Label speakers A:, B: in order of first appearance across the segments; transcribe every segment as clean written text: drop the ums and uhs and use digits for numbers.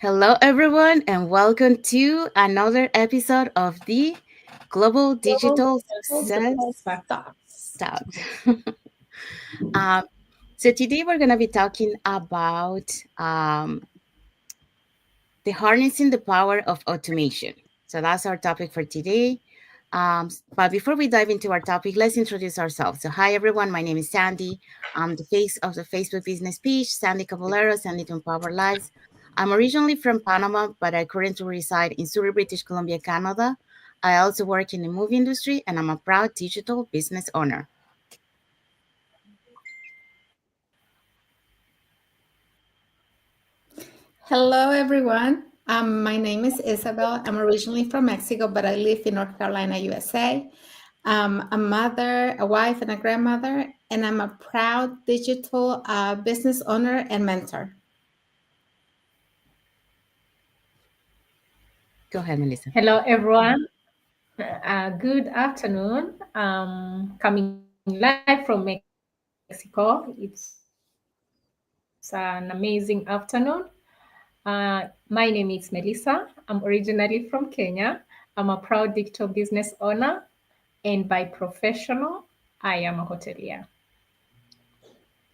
A: Hello, everyone, and welcome to another episode of the Global Digital Success Stout. um, so, today we're going to be talking about the harnessing the power of automation. So, that's our topic for today. But before we dive into our topic, let's introduce ourselves. So, hi, everyone. My name is Sandy. I'm the face of the Facebook business page, Sandy Caballero, Sandy to Empower Lives. I'm originally from Panama, but I currently reside in Surrey, British Columbia, Canada. I also work in the movie industry, and I'm a proud digital business owner.
B: Hello, everyone. My name is Isabel. I'm originally from Mexico, but I live in North Carolina, USA. I'm a mother, a wife, and a grandmother, and I'm a proud digital business owner and mentor.
A: Go ahead, Melissa.
C: Hello, everyone. Good afternoon. Coming live from Mexico. It's an amazing afternoon. My name is Melissa. I'm originally from Kenya. I'm a proud digital business owner, and by professional, I am a hotelier.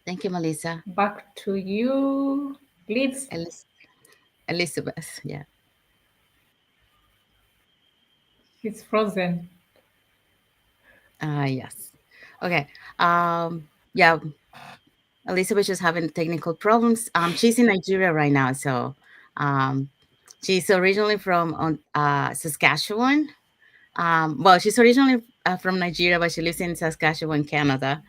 A: Thank you, Melissa.
C: Back to you, Liz.
A: Elis- Elizabeth. Yeah.
C: It's frozen.
A: Yes. Okay. Yeah. Elizabeth is having technical problems. She's in Nigeria right now, so um, she's originally from Saskatchewan. Well, she's originally from Nigeria, but she lives in Saskatchewan, Canada.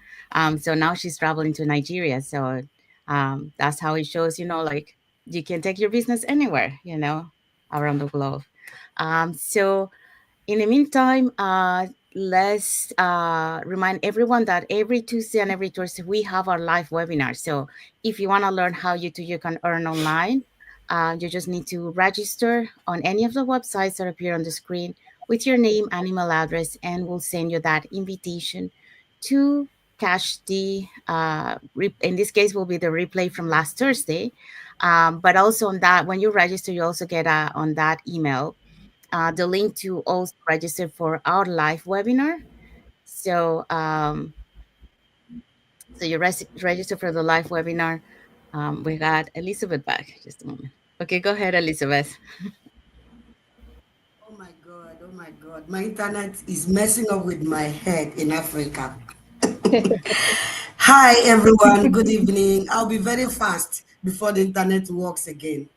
A: So now she's traveling to Nigeria. So that's how it shows, like you can take your business anywhere, around the globe. So in the meantime, let's remind everyone that every Tuesday and every Thursday we have our live webinar. So if you want to learn how you can earn online, you just need to register on any of the websites that appear on the screen with your name and email address, and we'll send you that invitation to catch the. In this case, will be the replay from last Thursday. But also on that, when you register, you also get on that email the link to also register for our live webinar. So, so you register for the live webinar. We got Elizabeth back. Just a moment. Okay, go ahead, Elizabeth.
D: Oh my God. My internet is messing up with my head in Africa. Hi, everyone. Good evening. I'll be very fast before the internet works again.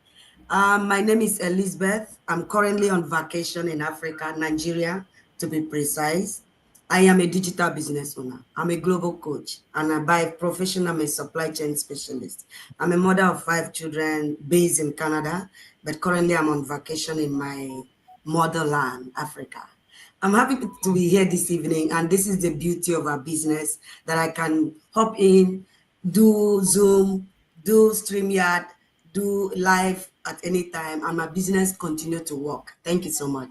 D: My name is Elizabeth. I'm currently on vacation in Africa, Nigeria, to be precise. I am a digital business owner. I'm a global coach, and by profession, I'm a supply chain specialist. I'm a mother of 5 children based in Canada, but currently I'm on vacation in my motherland, Africa. I'm happy to be here this evening, and this is the beauty of our business that I can hop in, do Zoom, do StreamYard, do live at any time, and my business continue to work. Thank you so much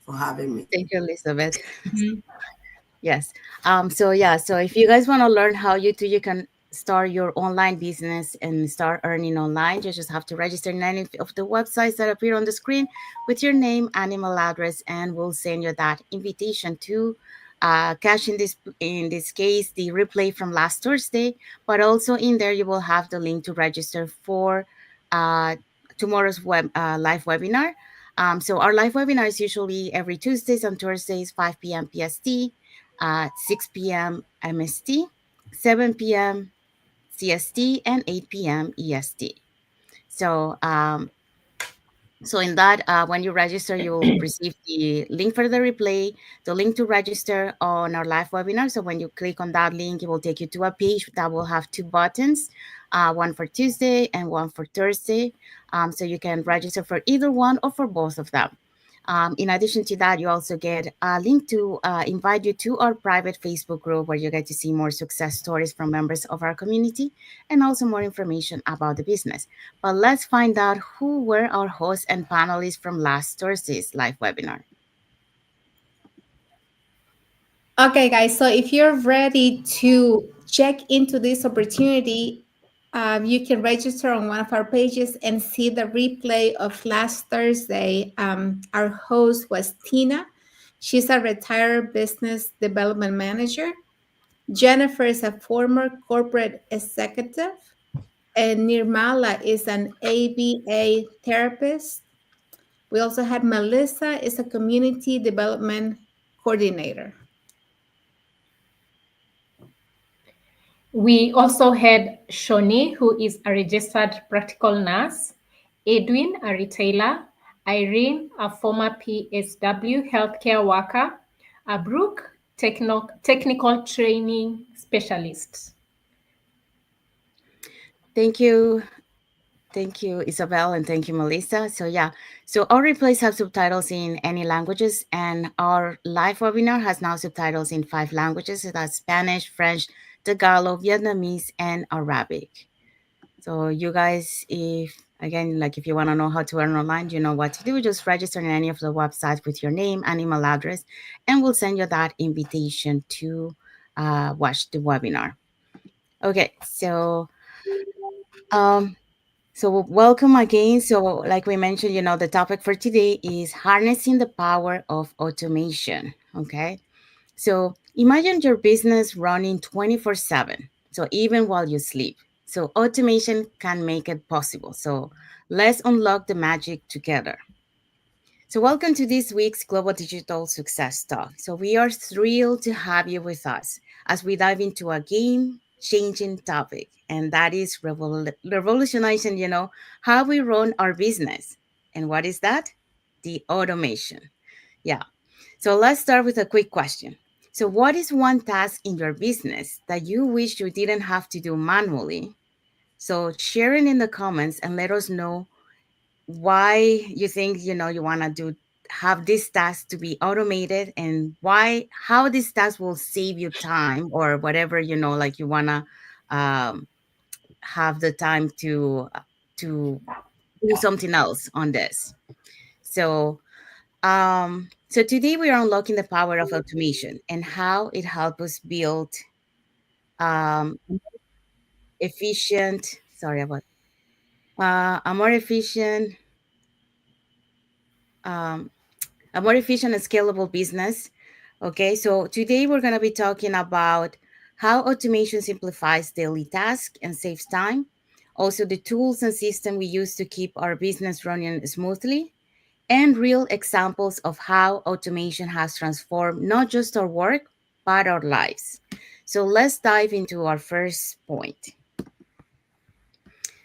D: for having me.
A: Thank you, Elizabeth.
C: Mhm.
A: Yes. So yeah, so if you guys want to learn how you can start your online business and start earning online, you just have to register in any of the websites that appear on the screen with your name and email address, and we'll send you that invitation to cash in this case the replay from last Thursday. But also in there you will have the link to register for uh, tomorrow's live webinar. So our live webinar is usually every Tuesdays and Thursdays, 5 p.m. PST, 6 p.m. MST, 7 p.m. CST, and 8 p.m. EST. So, so in that, when you register, you will receive the link for the replay, the link to register on our live webinar. So when you click on that link, it will take you to a page that will have two buttons, one for Tuesday and one for Thursday. So you can register for either one or for both of them. In addition to that, you also get a link to invite you to our private Facebook group where you get to see more success stories from members of our community and also more information about the business. But let's find out who were our hosts and panelists from last Thursday's live webinar.
B: Okay, guys. So if you're ready to check into this opportunity, You can register on one of our pages and see the replay of last Thursday. Our host was Tina. She's a retired business development manager. Jennifer is a former corporate executive, and Nirmala is an ABA therapist. We also had Melissa is a community development coordinator.
C: We also had Shoni, who is a registered practical nurse, Edwin, a retailer, Irene, a former PSW healthcare worker, Brooke, technical training specialist.
A: Thank you. Thank you, Isabel, and thank you, Melissa. So yeah, so our replays have subtitles in any languages, and our live webinar has now subtitles in 5 languages. So that's Spanish, French, Tagalog, Vietnamese, and Arabic. So you guys, if you want to know how to earn online, you know what to do. Just register in any of the websites with your name and email address, and we'll send you that invitation to watch the webinar. Okay, so welcome again. So like we mentioned, the topic for today is harnessing the power of automation. Okay. So imagine your business running 24/7. So even while you sleep. So automation can make it possible. So let's unlock the magic together. So welcome to this week's Global Digital Success Talk. So we are thrilled to have you with us as we dive into a game-changing topic, and that is revolutionizing, how we run our business. And what is that? The automation. Yeah. So let's start with a quick question. So what is one task in your business that you wish you didn't have to do manually? So share it in the comments and let us know why you think you want to have this task to be automated, and how this task will save you time or whatever, like you want to um, have the time to do something else on this. So today we are unlocking the power of automation and how it helps us build um efficient sorry about a more efficient um a more efficient and scalable business. Okay, so today we're going to be talking about how automation simplifies daily tasks and saves time. Also, the tools and system we use to keep our business running smoothly, and real examples of how automation has transformed not just our work, but our lives. So let's dive into our first point.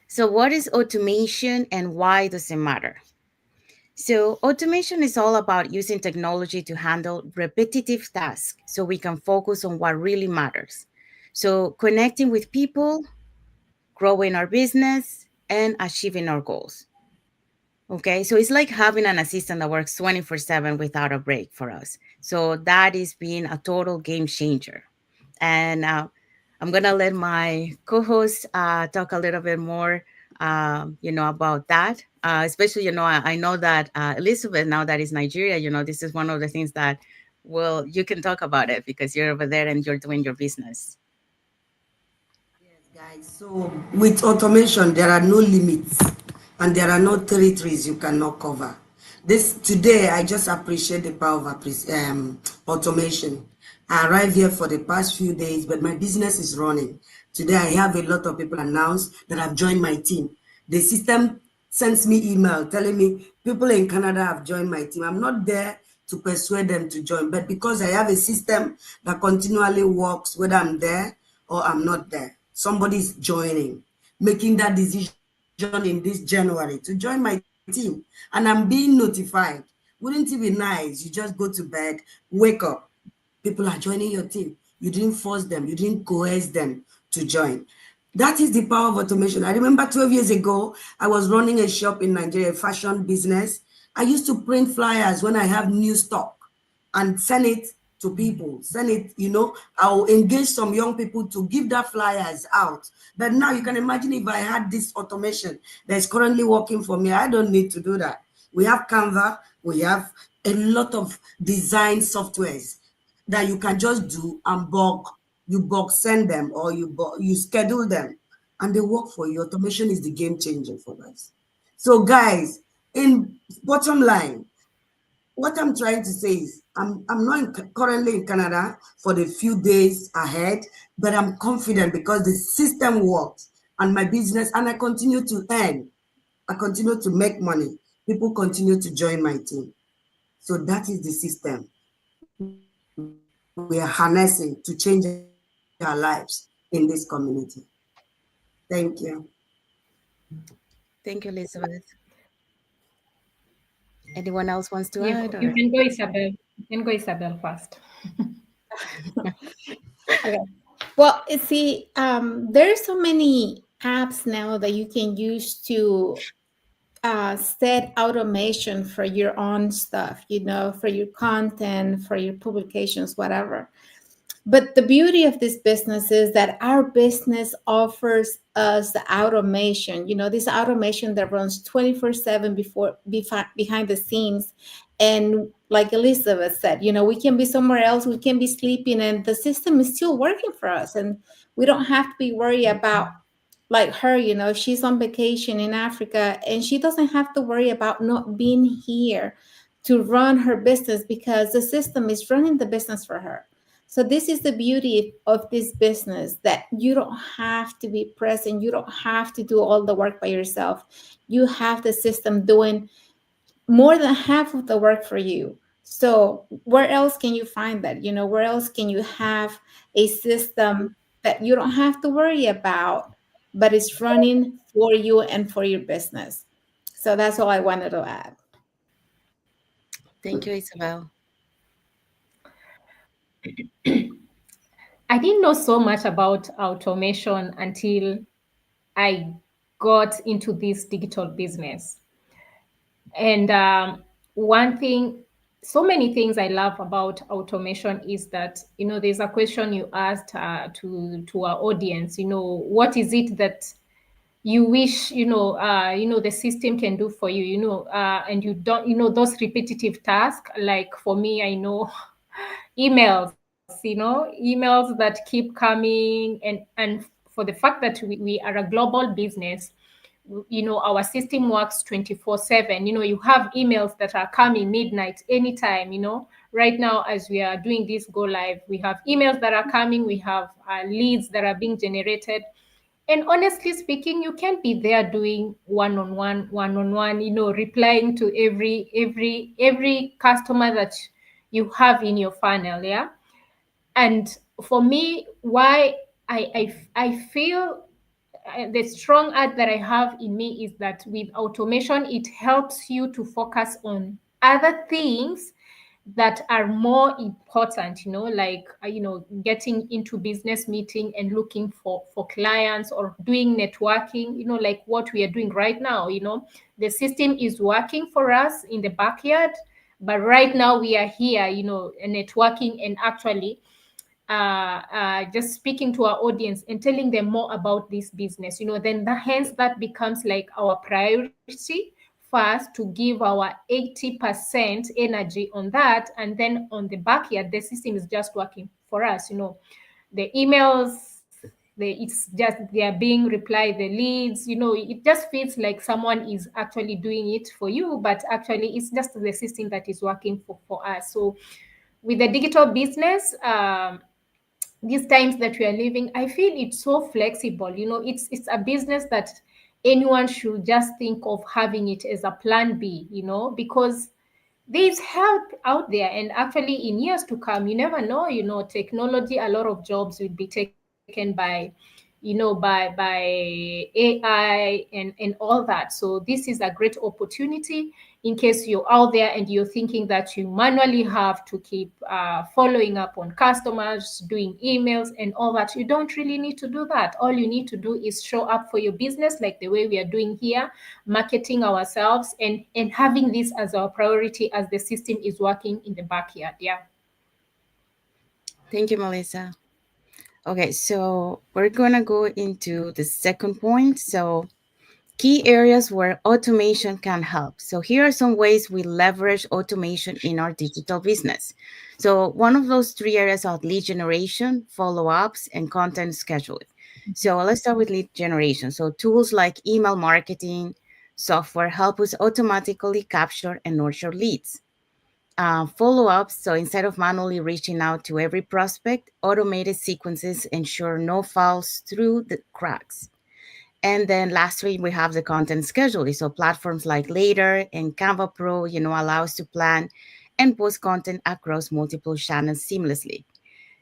A: So, what is automation and why does it matter? So, automation is all about using technology to handle repetitive tasks so we can focus on what really matters. So, connecting with people, growing our business, and achieving our goals. Okay, so it's like having an assistant that works 24/7 without a break for us. So, that is being a total game changer. And I'm going to let my co host talk a little bit more about that. Especially, I know that Elizabeth, now that is Nigeria, this is one of the things that, well, you can talk about it because you're over there and you're doing your business.
D: Yes, guys. So with automation, there are no limits and there are no territories you cannot cover. This today, I just appreciate the power of automation. I arrived here for the past few days, but my business is running. Today, I have a lot of people announced that have joined my team. The system sends me email telling me people in Canada have joined my team. I'm not there to persuade them to join, but because I have a system that continually works, whether I'm there or I'm not there, somebody's joining, making that decision in this January to join my team, and I'm being notified. Wouldn't it be nice? You just go to bed, wake up, people are joining your team. You didn't force them, you didn't coerce them to join. That is the power of automation. I remember 12 years ago, I was running a shop in Nigeria, a fashion business. I used to print flyers when I have new stock and send it to people, I'll engage some young people to give that flyers out. But now you can imagine if I had this automation that's currently working for me, I don't need to do that. We have Canva, we have a lot of design softwares that you can just do and bulk send them, or you schedule them and they work for you. Automation is the game changer for us. So guys, in bottom line, what I'm trying to say is I'm not currently in Canada for the few days ahead, but I'm confident because the system works and my business, and I continue to earn. I continue to make money. People continue to join my team. So that is the system we are harnessing to change our lives in this community. Thank you.
A: Thank you, Elizabeth. Anyone else wants to
C: You,
A: add?
C: you
A: Or?
C: can go, Isabel. You can go, Isabel, first.
B: Okay. Well, see, there are so many apps now that you can use to set automation for your own stuff, for your content, for your publications, whatever. But the beauty of this business is that our business offers us the automation, this automation that runs 24/7 behind the scenes. And like Elizabeth said, we can be somewhere else, we can be sleeping, and the system is still working for us. And we don't have to be worried about, like her, she's on vacation in Africa and she doesn't have to worry about not being here to run her business because the system is running the business for her. So this is the beauty of this business, that you don't have to be present. You don't have to do all the work by yourself. You have the system doing more than half of the work for you. So where else can you find that? Where else can you have a system that you don't have to worry about, but it's running for you and for your business? So that's all I wanted to add.
A: Thank you, Isabel.
C: I didn't know so much about automation until I got into this digital business. And one thing, so many things I love about automation is that, there's a question you asked to our audience, what is it that you wish, the system can do for you, and you don't, those repetitive tasks. Like for me, I know emails, emails that keep coming, and for the fact that we are a global business, our system works 24/7. You have emails that are coming midnight anytime. Right now as we are doing this go live, we have emails that are coming, we have leads that are being generated. And honestly speaking, you can't be there doing one-on-one, replying to every customer that you have in your funnel. Yeah. And for me, why I feel the strong art that I have in me is that with automation, it helps you to focus on other things that are more important, like getting into business meeting and looking for clients, or doing networking, like what we are doing right now. The system is working for us in the backyard, but right now we are here, networking and actually just speaking to our audience and telling them more about this business. Then hence that becomes like our priority first, to give our 80% energy on that, and then on the backyard the system is just working for us. The emails, it's just they are being replied, the leads, it just feels like someone is actually doing it for you, but actually it's just the system that is working for us. So with the digital business, these times that we are living, I feel it's so flexible. It's a business that anyone should just think of having it as a plan B, because there's help out there. And actually in years to come, you never know, technology, a lot of jobs will be taken by AI and all that. So this is a great opportunity in case you're out there and you're thinking that you manually have to keep following up on customers, doing emails and all that. You don't really need to do that. All you need to do is show up for your business like the way we are doing here, marketing ourselves and having this as our priority as the system is working in the backyard. Yeah.
A: Thank you, Melissa. Okay, so we're gonna go into the second point. So key areas where automation can help. So here are some ways we leverage automation in our digital business. So one of those three areas are lead generation, follow-ups, and content scheduling. So let's start with lead generation. So tools like email marketing software help us automatically capture and nurture leads. Follow-ups, so instead of manually reaching out to every prospect, automated sequences ensure no falls through the cracks. And then lastly, we have the content scheduling. So platforms like Later and Canva Pro, allow us to plan and post content across multiple channels seamlessly.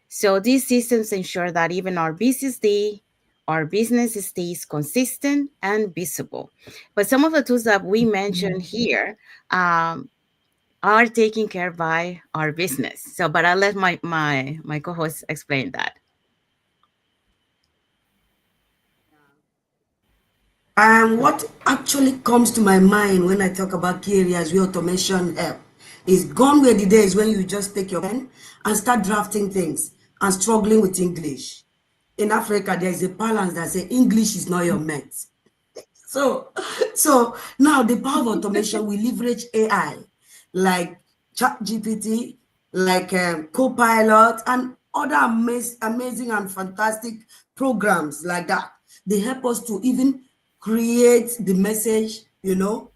A: So these systems ensure that even our business stays consistent and visible. But some of the tools that we mentioned here are taken care by our business. So, but I'll let my co-host explain that.
D: And what actually comes to my mind when I talk about key areas where automation help is gone were the days when you just take your pen and start drafting things and struggling with English. In Africa, there is a balance that says English is not your mate. So, so now the power of automation, we leverage AI like ChatGPT, like Copilot, and other amazing and fantastic programs like that. They help us to even create the message, to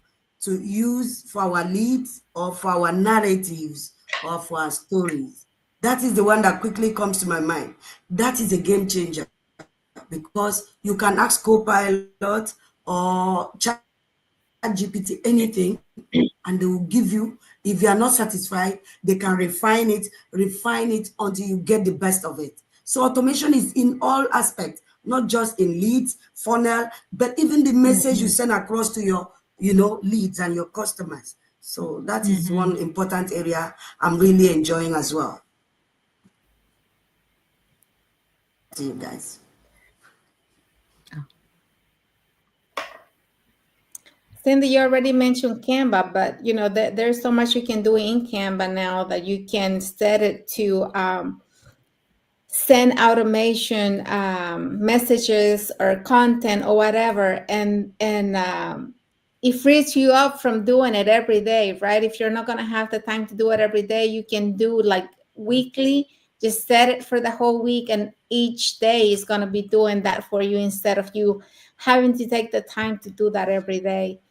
D: use for our leads or for our narratives or for our stories. That is the one that quickly comes to my mind. That is a game changer because you can ask Copilot or ChatGPT anything, and they will give you. If you are not satisfied, they can refine it until you get the best of it. So automation is in all aspects, not just in leads, funnel, but even the message you send across to your, leads and your customers. So that is one important area I'm really enjoying as well. See you guys.
B: Cindy, you already mentioned Canva, but there's so much you can do in Canva now that you can set it to send automation messages or content or whatever, and it frees you up from doing it every day, right? If you're not going to have the time to do it every day, you can do like weekly. Just set it for the whole week, and each day is going to be doing that for you instead of you having to take the time to do that every day.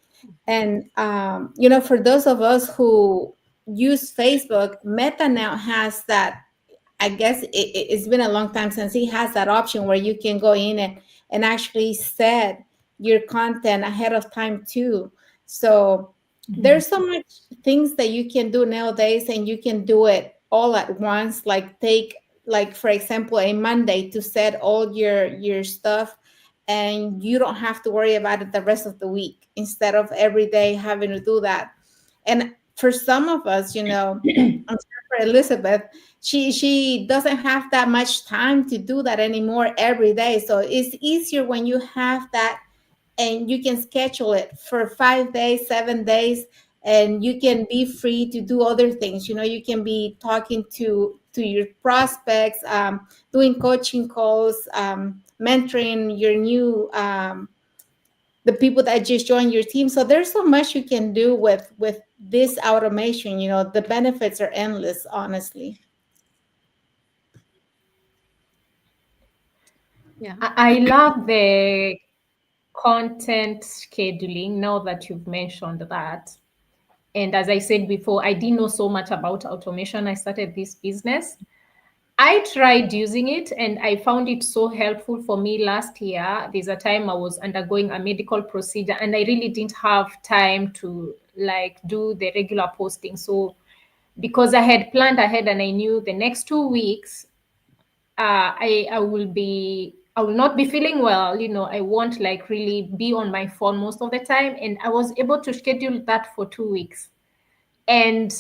B: And for those of us who use Facebook, Meta now has that. I guess it's been a long time since he has that option where you can go in and actually set your content ahead of time too. So there's so much things that you can do nowadays, and you can do it all at once. Like for example, a Monday to set all your stuff, and you don't have to worry about it the rest of the week instead of every day having to do that. And for some of us, I'm sorry for Elizabeth, she doesn't have that much time to do that anymore every day. So it's easier when you have that and you can schedule it for 5 days, 7 days, and you can be free to do other things. You can be talking to your prospects, doing coaching calls, mentoring your new the people that just joined your team. So there's so much you can do with this automation. The benefits are endless, honestly.
A: Yeah.
C: I love the content scheduling now that you've mentioned that. And as I said before, I didn't know so much about automation. I started this business. I tried using it and I found it so helpful for me last year. There's a time I was undergoing a medical procedure and I really didn't have time to do the regular posting. So because I had planned ahead and I knew the next 2 weeks, I will not be feeling well. I won't really be on my phone most of the time. And I was able to schedule that for 2 weeks. And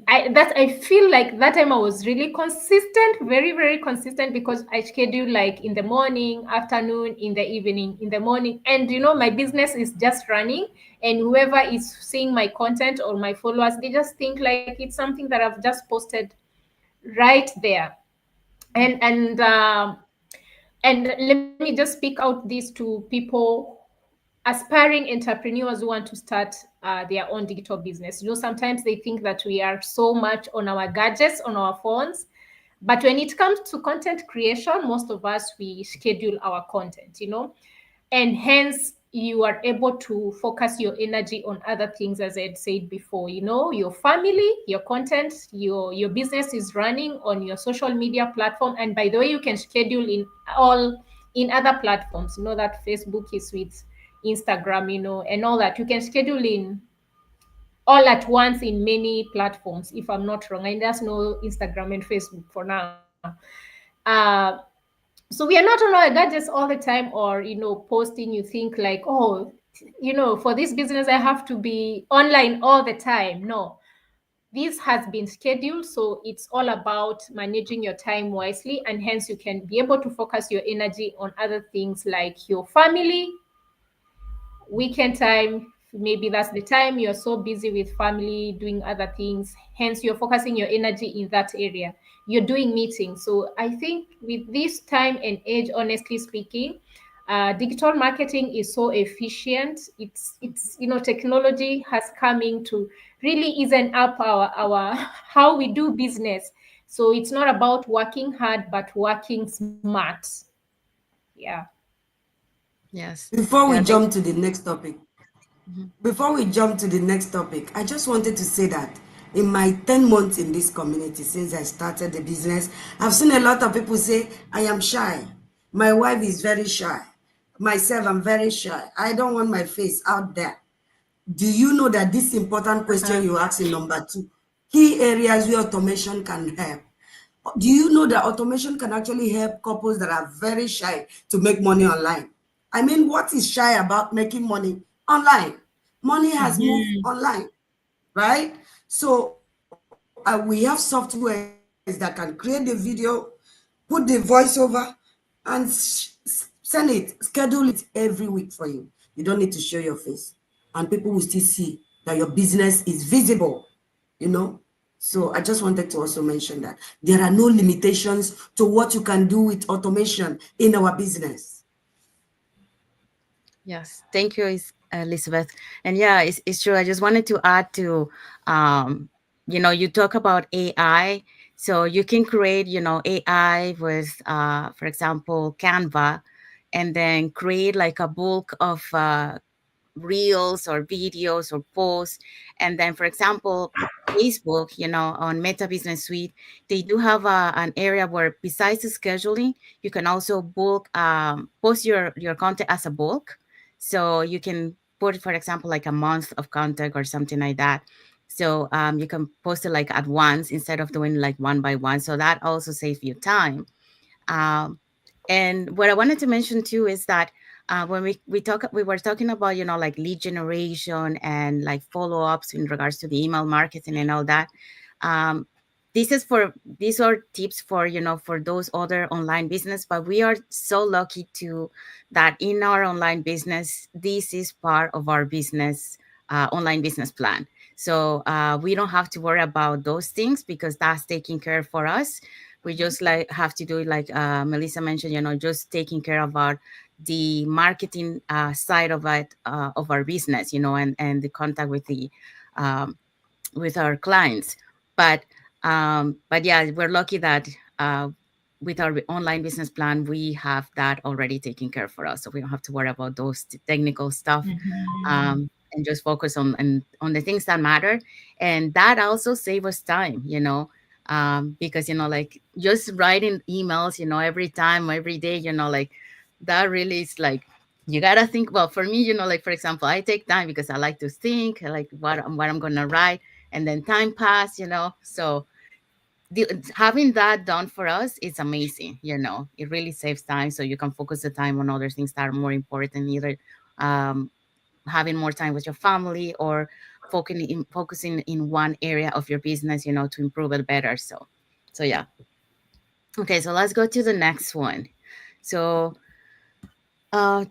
C: I feel like that time I was really consistent, very, very consistent, because I schedule in the morning, afternoon, in the evening, in the morning. And my business is just running, and whoever is seeing my content or my followers, they just think it's something that I've just posted right there. And let me just speak out this to people, aspiring entrepreneurs who want to start their own digital business. Sometimes they think that we are so much on our gadgets, on our phones, But when it comes to content creation, most of us, we schedule our content, and hence you are able to focus your energy on other things, as I had said before, your family, your content, your business is running on your social media platform. And by the way, you can schedule in other platforms, that Facebook is with Instagram, and all that. You can schedule in all at once in many platforms, if I'm not wrong. And there's no Instagram and Facebook for now. uh so we are not on our gadgets all the time, or posting. You think like, oh, for this business I have to be online all the time. No, this has been scheduled, so it's all about managing your time wisely, and hence you can be able to focus your energy on other things like your family, weekend time. Maybe that's the time you're so busy with family doing other things, hence you're focusing your energy in that area. You're doing meetings. So I think with this time and age, honestly speaking, digital marketing is so efficient. It's technology has come in to really easen up our how we do business. So it's not about working hard but working smart. Yeah.
A: Yes.
D: Before we
A: Yeah. Thank
D: jump to the next topic,
A: you.
D: I just wanted to say that in my 10 months in this community since I started the business, I've seen a lot of people say, I am shy. My wife is very shy. Myself, I'm very shy. I don't want my face out there. Do you know that this important question you asked in number 2, key areas where automation can help? Do you know that automation can actually help couples that are very shy to make money online? I mean, what is shy about making money online? Money has moved online, right? So we have softwares that can create the video, put the voiceover, and send it, schedule it every week for you. You don't need to show your face, and people will still see that your business is visible, you know. So I just wanted to also mention that there are no limitations to what you can do with automation in our business.
A: Yes, thank you, Elizabeth. And yeah, it's true. I just wanted to add to, you talk about AI. So you can create, AI with, for example, Canva, and then create like a bulk of reels or videos or posts. And then, for example, Facebook, on Meta Business Suite, they do have an area where besides the scheduling, you can also bulk, post your content as a bulk. So you can put, for example, like a month of content or something like that. So you can post it like at once instead of doing like one by one. So that also saves you time. Um, and what I wanted to mention too is that when we were talking about like lead generation and like follow ups in regards to the email marketing and all that. Um, these are tips for for those other online business, but we are so lucky to that in our online business this is part of our business online business plan. So we don't have to worry about those things because that's taken care for us. We just like have to do it like Melissa mentioned, just taking care of the marketing side of it of our business, and the contact um, with our clients. But yeah, we're lucky that with our online business plan we have that already taken care for us, so we don't have to worry about those technical stuff. And just focus on the things that matter, and that also save us time, because like just writing emails, every time, every day, like that really is like you gotta think. Well, for me, like for example, I take time because I like to think like what I'm gonna write, and then time pass, so having that done for us is amazing. It really saves time, so you can focus the time on other things that are more important, either um, having more time with your family or focusing in one area of your business, to improve it better. So yeah. Okay, so let's go to the next one. So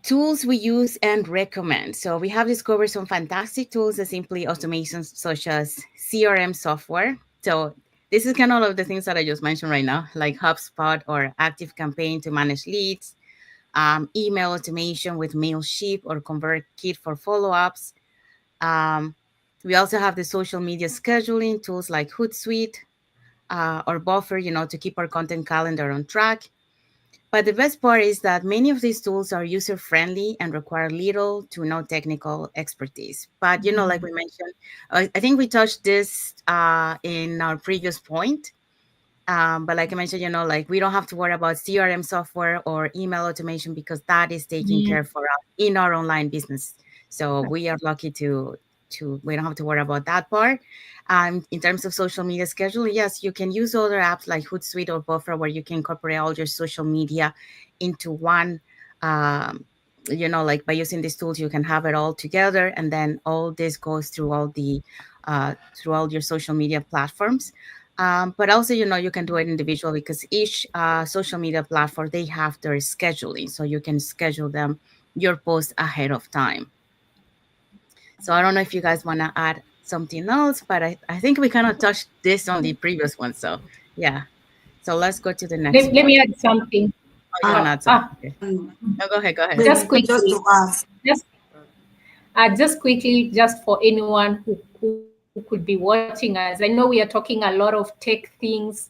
A: tools we use and recommend. So we have discovered some fantastic tools that simply automations such as CRM software. So this is kind of all of the things that I just mentioned right now, like HubSpot or ActiveCampaign to manage leads, email automation with Mailchimp or ConvertKit for follow-ups. We also have the social media scheduling tools like Hootsuite, or Buffer, to keep our content calendar on track. But the best part is that many of these tools are user-friendly and require little to no technical expertise. But, like we mentioned, I think we touched this in our previous point. But like I mentioned, like we don't have to worry about CRM software or email automation because that is taken care for us in our online business. So we are lucky to we don't have to worry about that part. In terms of social media scheduling, yes, you can use other apps like Hootsuite or Buffer where you can incorporate all your social media into one. Like by using these tools, you can have it all together, and then all this goes through through all your social media platforms. But also, you can do it individually because each social media platform, they have their scheduling. So you can schedule your posts ahead of time. So I don't know if you guys want to add something else, but I think we kind of touched this on the previous one. So yeah. So let's go to the next
C: Let me add something.
A: Oh, you want to add something? Okay. No, go ahead.
D: Maybe
C: Just quickly.
D: just to ask.
C: Just quickly, just for anyone who could be watching us, I know we are talking a lot of tech things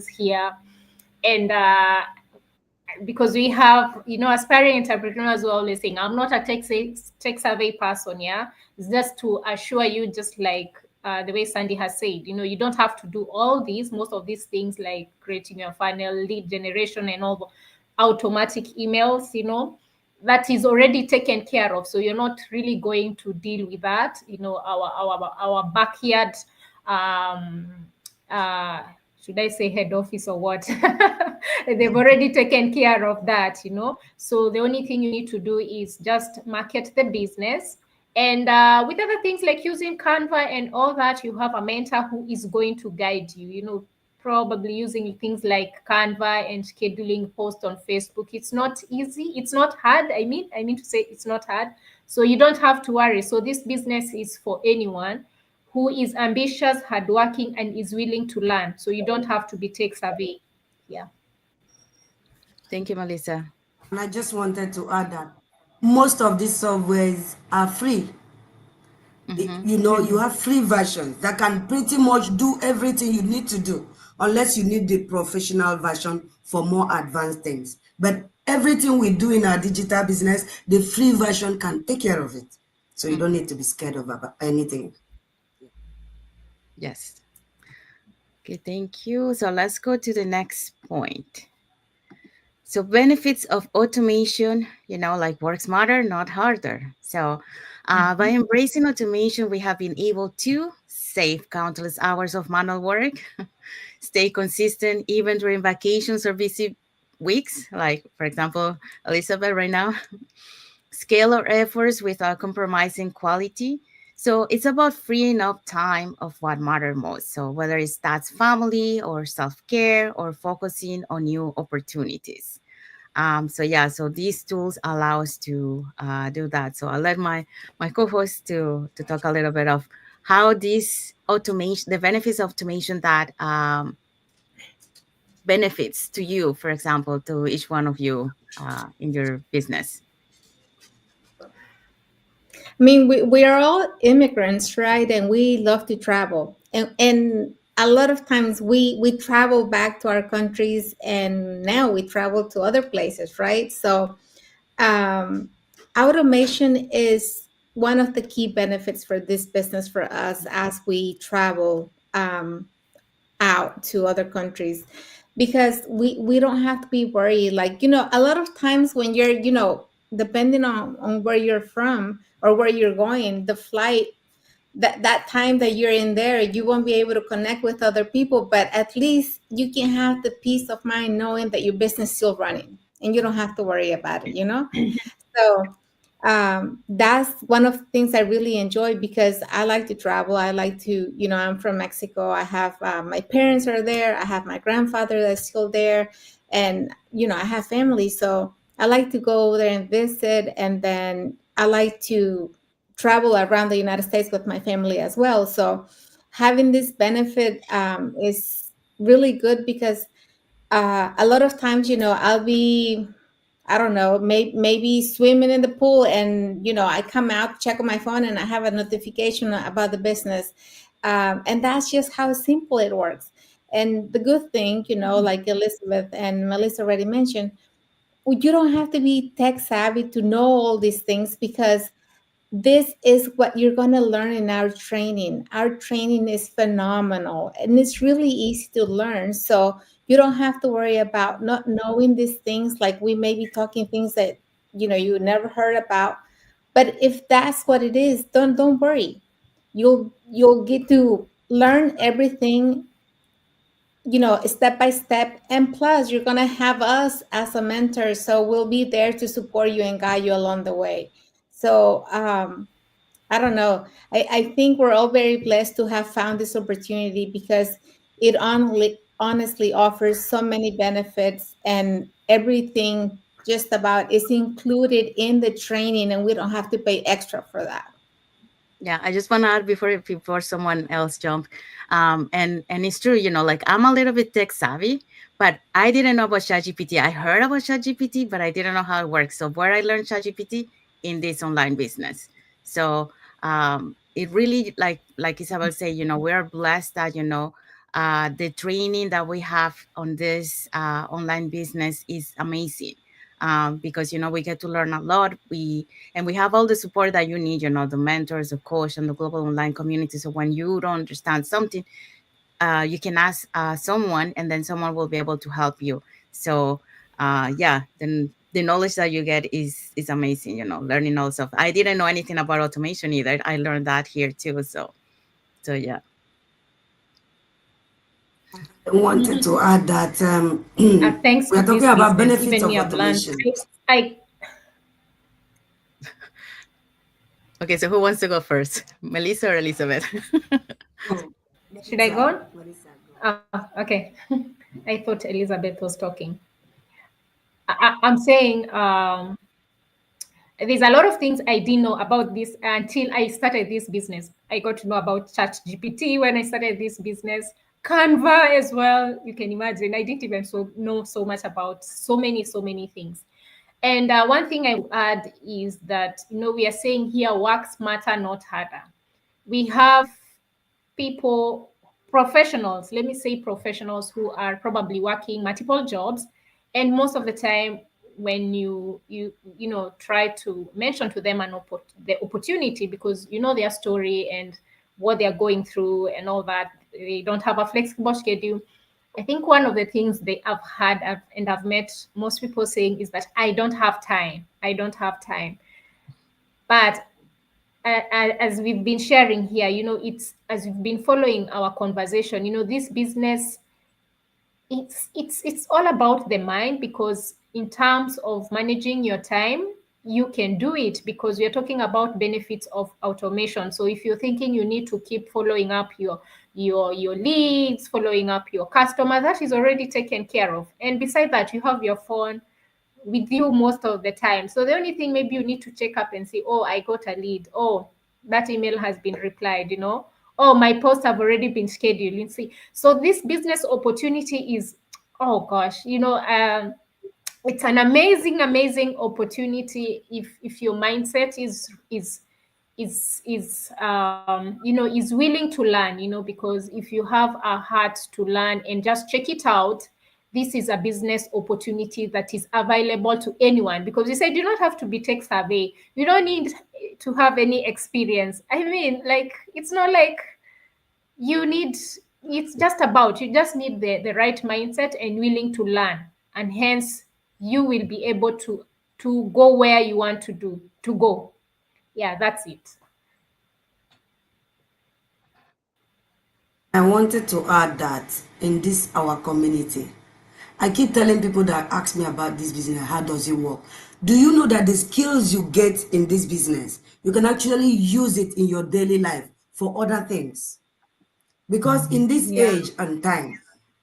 C: here, and because we have, aspiring entrepreneurs who are always saying, I'm not a tech survey person, yeah? It's just to assure you, just like the way Sandy has said, you don't have to do all these, most of these things like creating your funnel, lead generation, and all automatic emails, that is already taken care of. So you're not really going to deal with that. Our backyard, should I say head office or what? They've already taken care of that, So the only thing you need to do is just market the business. And with other things like using Canva and all that, you have a mentor who is going to guide you, probably using things like Canva and scheduling posts on Facebook. It's not easy. It's not hard. I mean to say it's not hard. So you don't have to worry. So this business is for anyone who is ambitious, hardworking, and is willing to learn. So you don't have to be tech savvy. Yeah.
A: Thank you, Melissa.
D: And I just wanted to add that most of these softwares are free. You have free versions that can pretty much do everything you need to do, unless you need the professional version for more advanced things. But everything we do in our digital business, the free version can take care of it. So you don't need to be scared of anything.
A: Yes. Okay, thank you. So let's go to the next point. So benefits of automation, like work smarter, not harder. So by embracing automation, we have been able to save countless hours of manual work, stay consistent even during vacations or busy weeks, like, for example, Elizabeth right now, scale our efforts without compromising quality. So it's about freeing up time of what matters most. So whether that's family or self-care or focusing on new opportunities. So these tools allow us to do that. So I'll let my co-host to talk a little bit of how this automation, the benefits of automation that benefits to you, for example, to each one of you in your business.
B: I mean, we are all immigrants, right? And we love to travel. And a lot of times we travel back to our countries, and now we travel to other places, right? So automation is one of the key benefits for this business for us as we travel out to other countries, because we don't have to be worried. Like, a lot of times when you're, depending on where you're from or where you're going, the flight, that time that you're in there, you won't be able to connect with other people, but at least you can have the peace of mind knowing that your business is still running and you don't have to worry about it. So that's one of the things I really enjoy, because I like to travel. I like to, I'm from Mexico. I have my parents are there. I have my grandfather that's still there, and I have family, so I like to go over there and visit, and then I like to travel around the United States with my family as well. So having this benefit is really good, because a lot of times, I'll be, I don't know, maybe swimming in the pool, and I come out, check on my phone, and I have a notification about the business, and that's just how simple it works. And the good thing, like Elizabeth and Melissa already mentioned, you don't have to be tech savvy to know all these things, because this is what you're going to learn in our training. Our training is phenomenal and it's really easy to learn. So you don't have to worry about not knowing these things. Like, we may be talking things that you never heard about. But if that's what it is, don't worry. You'll get to learn everything, step by step. And plus, you're going to have us as a mentor. So we'll be there to support you and guide you along the way. So, I don't know. I think we're all very blessed to have found this opportunity, because it honestly offers so many benefits, and everything just about is included in the training, and we don't have to pay extra for that.
A: Yeah, I just want to add before someone else jump, and it's true, like I'm a little bit tech savvy, but I didn't know about ChatGPT. I heard about ChatGPT, but I didn't know how it works. So where I learned ChatGPT in this online business. So it really, like Isabel said, we are blessed that the training that we have on this online business is amazing. Because we get to learn a lot. We have all the support that you need, the mentors, the coach, and the global online community. So when you don't understand something, you can ask someone, and then someone will be able to help you. So then the knowledge that you get is amazing, learning all stuff. I didn't know anything about automation either. I learned that here too. So yeah.
D: I wanted to add that
C: Thanks
D: we
C: to
D: are talking
C: this
D: about
C: business,
D: benefits
C: even
D: of
C: me, I've learned.
D: automation.
A: Okay, so who wants to go first, Melissa or Elizabeth?
C: Should I go on? Okay. I thought Elizabeth was talking. I'm saying there's a lot of things I didn't know about this until I started this business. I got to know about ChatGPT when I started this business, Canva as well. You can imagine. I didn't even know so much about so many things. And one thing I would add is that, we are saying here, work smarter, not harder. We have people, professionals, let me say professionals, who are probably working multiple jobs. And most of the time, when you try to mention to them the opportunity, because you know their story and what they're going through and all that, they don't have a flexible schedule. I think one of the things they have had, and I've met most people saying, is that I don't have time. But as we've been sharing here, it's, as you've been following our conversation, this business, it's all about the mind, because in terms of managing your time, you can do it, because we're talking about benefits of automation. So if you're thinking you need to keep following up your leads, following up your customer, that is already taken care of. And beside that, you have your phone with you most of the time. So the only thing maybe you need to check up and say, oh, I got a lead. Oh, that email has been replied, Oh, my posts have already been scheduled. You see, so this business opportunity is, oh gosh, it's an amazing opportunity if your mindset is willing to learn, because if you have a heart to learn and just check it out, this is a business opportunity that is available to anyone, because you said you don't have to be tech savvy. You don't need to have any experience. I mean, like, it's not like it's just about, you just need the right mindset and willing to learn, and hence you will be able to go where you want to go. Yeah, that's it.
D: I wanted to add that in this our community, I keep telling people that ask me about this business, how does it work? Do you know that the skills you get in this business, you can actually use it in your daily life for other things? Because in this age and time,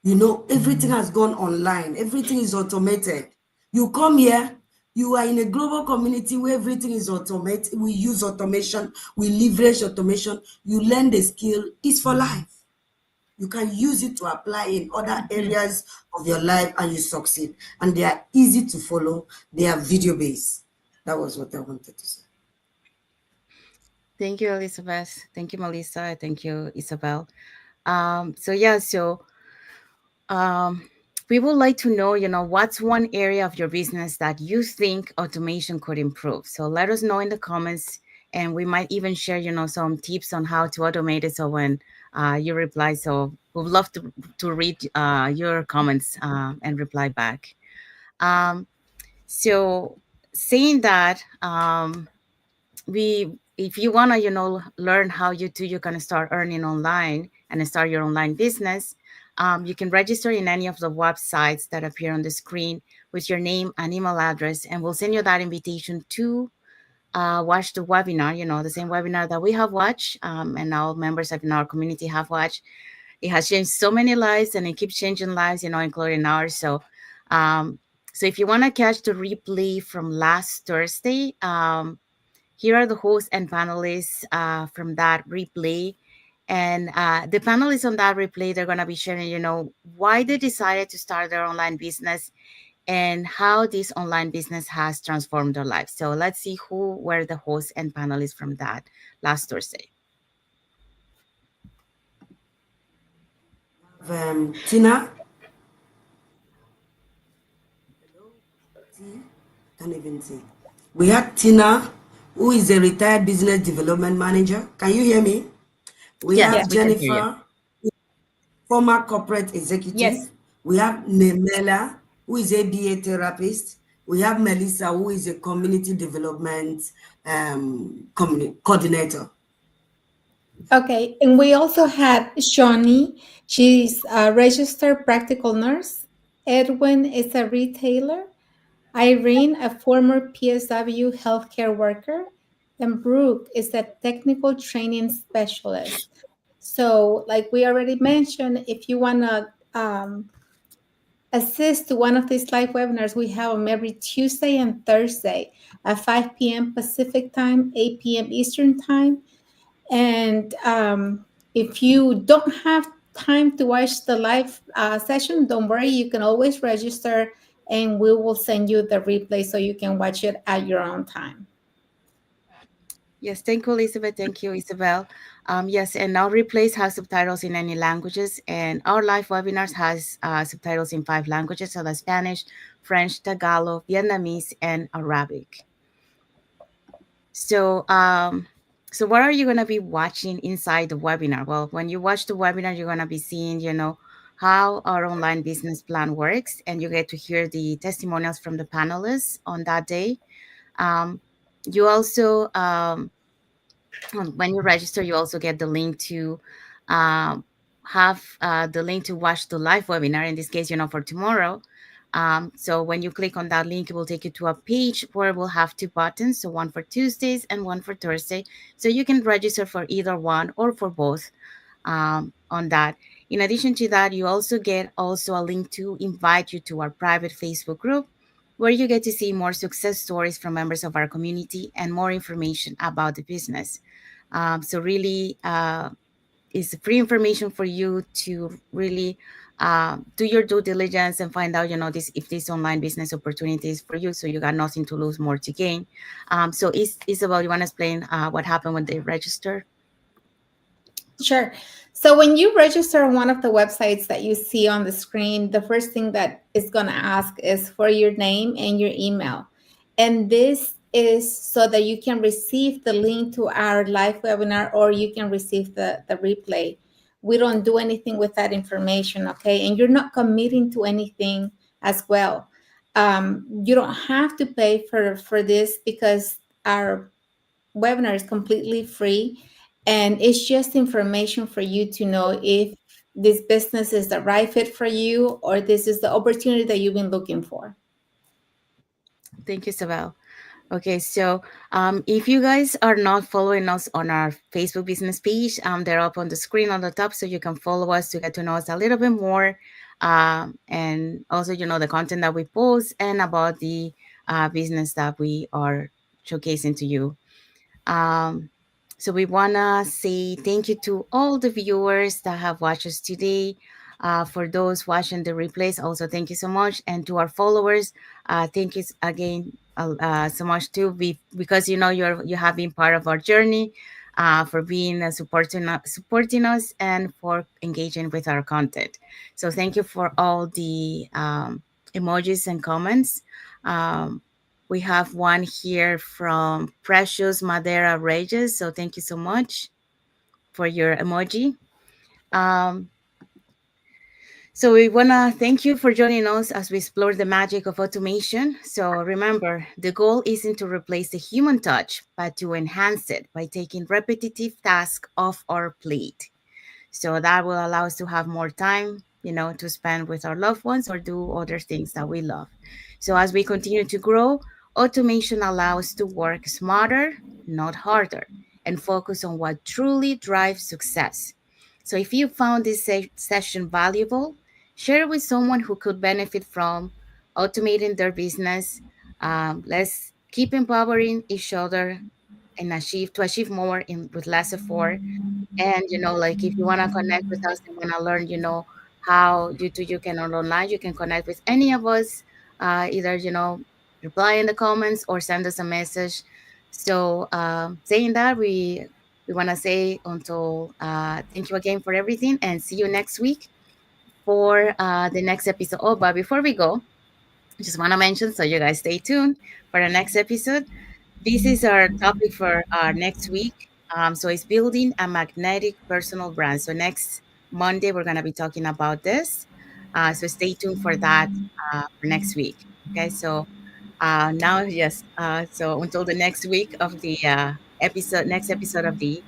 D: everything has gone online. Everything is automated. You come here, you are in a global community where everything is automated. We use automation. We leverage automation. You learn the skill. It's for life. You can use it to apply in other areas of your life and you succeed. And they are easy to follow. They are video-based. That was what I wanted to say.
A: Thank you, Elizabeth. Thank you, Melissa. Thank you, Isabel. So we would like to know, what's one area of your business that you think automation could improve. So let us know in the comments, and we might even share, some tips on how to automate it. So when you reply, so we'd love to read your comments and reply back. So saying that, if you want to, learn how you can start earning online and start your online business, you can register in any of the websites that appear on the screen with your name and email address, and we'll send you that invitation to watch the webinar, the same webinar that we have watched, and all members of our community have watched. It has changed so many lives, and it keeps changing lives, including ours. So if you want to catch the replay from last Thursday, here are the hosts and panelists from that replay. And the panelists on that replay, they're going to be sharing, why they decided to start their online business and how this online business has transformed their lives. So let's see who were the hosts and panelists from that last Thursday.
D: Tina. Can't even see. We have Tina, who is a retired business development manager. Can you hear me? We have Jennifer, former corporate executive.
C: Yes.
D: We have Nemela, who is a BA therapist. We have Melissa, who is a community development coordinator.
B: Okay, and we also had Shawnee. She's a registered practical nurse. Edwin is a retailer. Irene, a former PSW healthcare worker. And Brooke is a technical training specialist. So, like we already mentioned, if you want to assist to one of these live webinars, we have them every Tuesday and Thursday at 5 p.m. Pacific time, 8 p.m. Eastern time. And if you don't have time to watch the live session, don't worry, you can always register and we will send you the replay so you can watch it at your own time.
A: Yes, thank you, Elizabeth. Thank you, Isabel. Yes, and our replays have subtitles in any languages, and our live webinars has subtitles in 5 languages, so that's Spanish, French, Tagalog, Vietnamese, and Arabic. So, so what are you going to be watching inside the webinar? Well, when you watch the webinar, you're going to be seeing, how our online business plan works, and you get to hear the testimonials from the panelists on that day. You also, when you register, you also get the link to have the link to watch the live webinar, in this case, for tomorrow. So when you click on that link, it will take you to a page where we'll have 2 buttons, so one for Tuesdays and one for Thursday. So you can register for either one or for both on that. In addition to that, you also get a link to invite you to our private Facebook group, where you get to see more success stories from members of our community and more information about the business. So really, it's free information for you to really do your due diligence and find out, if this online business opportunity is for you. So you got nothing to lose, more to gain. So Isabel, you want to explain what happened when they register?
B: Sure. So when you register on one of the websites that you see on the screen, the first thing that is going to ask is for your name and your email. And this is so that you can receive the link to our live webinar, or you can receive the replay. We don't do anything with that information, okay? And you're not committing to anything as well. You don't have to pay for this, because our webinar is completely free. And it's just information for you to know if this business is the right fit for you, or this is the opportunity that you've been looking for.
A: Thank you, Isabel. Okay, so if you guys are not following us on our Facebook business page, they're up on the screen on the top, so you can follow us to get to know us a little bit more. And also, the content that we post and about the business that we are showcasing to you. So we want to say thank you to all the viewers that have watched us today. For those watching the replays, also thank you so much. And to our followers, thank you again so much too, because you have been part of our journey. for being supporting us and for engaging with our content. So thank you for all the emojis and comments. We have one here from Precious Madeira Rages. So thank you so much for your emoji. Um, so we want to thank you for joining us as we explore the magic of automation. So remember, the goal isn't to replace the human touch, but to enhance it by taking repetitive tasks off our plate. So that will allow us to have more time, to spend with our loved ones or do other things that we love. So as we continue to grow, automation allows us to work smarter, not harder, and focus on what truly drives success. So if you found this session valuable, share it with someone who could benefit from automating their business. Let's keep empowering each other and achieve more with less effort. And like if you want to connect with us and want to learn, how you can earn online, you can connect with any of us, either reply in the comments or send us a message. So saying that, we want to say until thank you again for everything, and see you next week for the next episode. Oh, but before we go, I just want to mention, so you guys stay tuned for the next episode. This is our topic for our next week. So it's building a magnetic personal brand. So next Monday, we're going to be talking about this. So stay tuned for that for next week. Okay. So now, yes. So until the next week of the next episode of the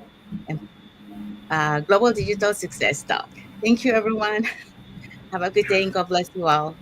A: Global Digital Success Talk. Thank you, everyone. Have a good day and God bless you all.